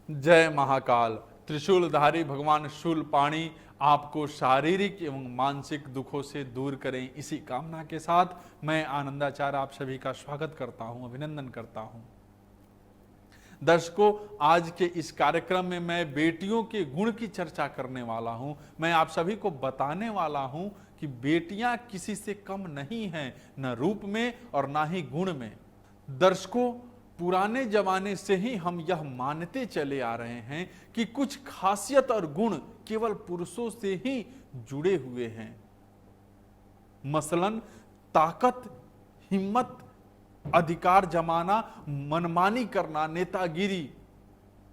जय महाकाल। त्रिशूलधारी भगवान शूलपाणी आपको शारीरिक एवं मानसिक दुखों से दूर करें, इसी कामना के साथ मैं आनंदाचार्य आप सभी का स्वागत करता हूं, अभिनंदन करता हूं। दर्शकों, आज के इस कार्यक्रम में मैं बेटियों के गुण की चर्चा करने वाला हूं। मैं आप सभी को बताने वाला हूं कि बेटियां किसी से कम नहीं हैं, न रूप में और ना ही गुण में। दर्शकों, पुराने जमाने से ही हम यह मानते चले आ रहे हैं कि कुछ खासियत और गुण केवल पुरुषों से ही जुड़े हुए हैं। मसलन ताकत, हिम्मत, अधिकार जमाना, मनमानी करना, नेतागिरी,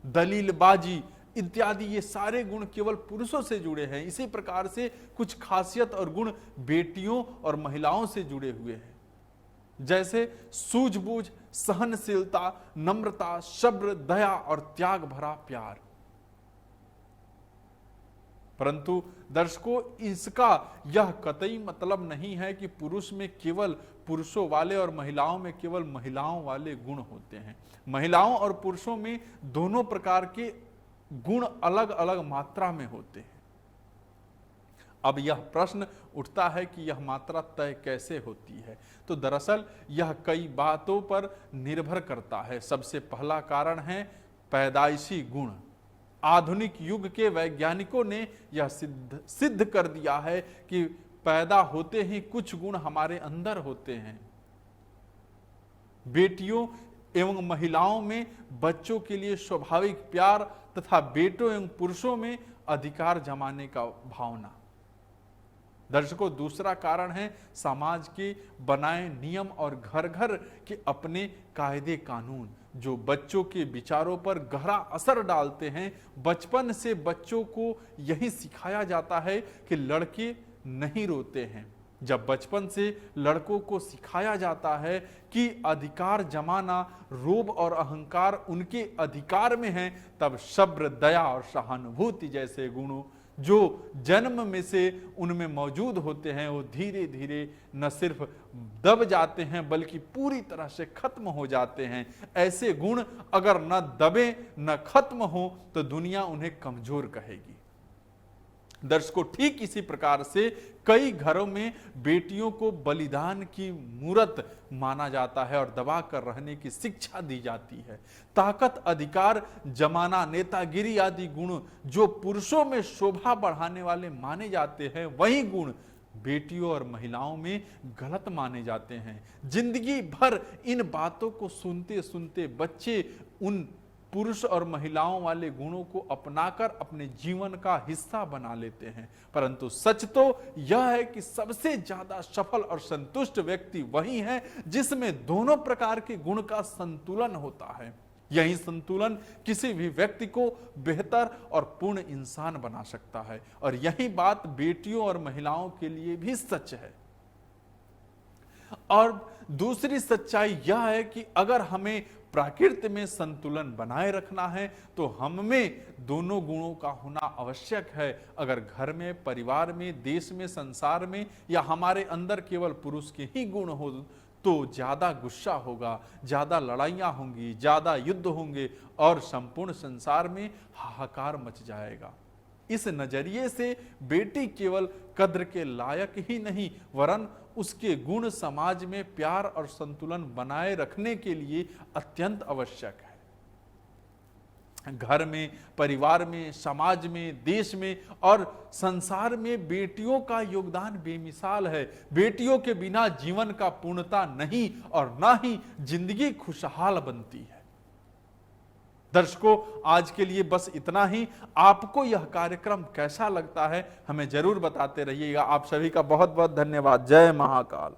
दलीलबाजी इत्यादि, ये सारे गुण केवल पुरुषों से जुड़े हैं। इसी प्रकार से कुछ खासियत और गुण बेटियों और महिलाओं से जुड़े हुए हैं, जैसे सूझबूझ, सहनशीलता, नम्रता, सब्र, दया और त्याग भरा प्यार। परंतु दर्शकों, इसका यह कतई मतलब नहीं है कि पुरुष में केवल पुरुषों वाले और महिलाओं में केवल महिलाओं वाले गुण होते हैं। महिलाओं और पुरुषों में दोनों प्रकार के गुण अलग अलग मात्रा में होते हैं। अब यह प्रश्न उठता है कि यह मात्रा तय कैसे होती है। तो दरअसल यह कई बातों पर निर्भर करता है। सबसे पहला कारण है पैदाइशी गुण। आधुनिक युग के वैज्ञानिकों ने यह सिद्ध कर दिया है कि पैदा होते ही कुछ गुण हमारे अंदर होते हैं। बेटियों एवं महिलाओं में बच्चों के लिए स्वाभाविक प्यार तथा बेटों एवं पुरुषों में अधिकार जमाने का भावना। दर्शकों, दूसरा कारण है समाज के बनाए नियम और घर घर के अपने कायदे कानून, जो बच्चों के विचारों पर गहरा असर डालते हैं। बचपन से बच्चों को यही सिखाया जाता है कि लड़के नहीं रोते हैं। जब बचपन से लड़कों को सिखाया जाता है कि अधिकार जमाना, रोब और अहंकार उनके अधिकार में है, तब सब्र, दया और सहानुभूति जैसे गुणों जो जन्म में से उनमें मौजूद होते हैं, वो धीरे धीरे न सिर्फ दब जाते हैं बल्कि पूरी तरह से खत्म हो जाते हैं। ऐसे गुण अगर न दबे न खत्म हो तो दुनिया उन्हें कमजोर कहेगी। दर्शकों, ठीक इसी प्रकार से कई घरों में बेटियों को बलिदान की मूरत माना जाता है और दबा कर रहने की शिक्षा दी जाती है। ताकत, अधिकार जमाना, नेतागिरी आदि गुण जो पुरुषों में शोभा बढ़ाने वाले माने जाते हैं, वही गुण बेटियों और महिलाओं में गलत माने जाते हैं। जिंदगी भर इन बातों को सुनते सुनते बच्चे उन पुरुष और महिलाओं वाले गुणों को अपनाकर अपने जीवन का हिस्सा बना लेते हैं। परंतु सच तो यह है कि सबसे ज्यादा सफल और संतुष्ट व्यक्ति वही है जिसमें दोनों प्रकार के गुण का संतुलन होता है। यही संतुलन किसी भी व्यक्ति को बेहतर और पूर्ण इंसान बना सकता है, और यही बात बेटियों और महिलाओं के लिए भी सच है। और दूसरी सच्चाई यह है कि अगर हमें प्रकृति में संतुलन बनाए रखना है तो हम में दोनों गुणों का होना आवश्यक है। अगर घर में, परिवार में, देश में, संसार में या हमारे अंदर केवल पुरुष के ही गुण हो तो ज्यादा गुस्सा होगा, ज्यादा लड़ाइयां होंगी, ज्यादा युद्ध होंगे और संपूर्ण संसार में हाहाकार मच जाएगा। इस नजरिए से बेटी केवल कद्र के लायक ही नहीं वरन उसके गुण समाज में प्यार और संतुलन बनाए रखने के लिए अत्यंत आवश्यक है। घर में, परिवार में, समाज में, देश में और संसार में बेटियों का योगदान बेमिसाल है। बेटियों के बिना जीवन का पूर्णता नहीं और ना ही जिंदगी खुशहाल बनती है। दर्शकों, आज के लिए बस इतना ही। आपको यह कार्यक्रम कैसा लगता है हमें जरूर बताते रहिएगा। आप सभी का बहुत बहुत धन्यवाद। जय महाकाल।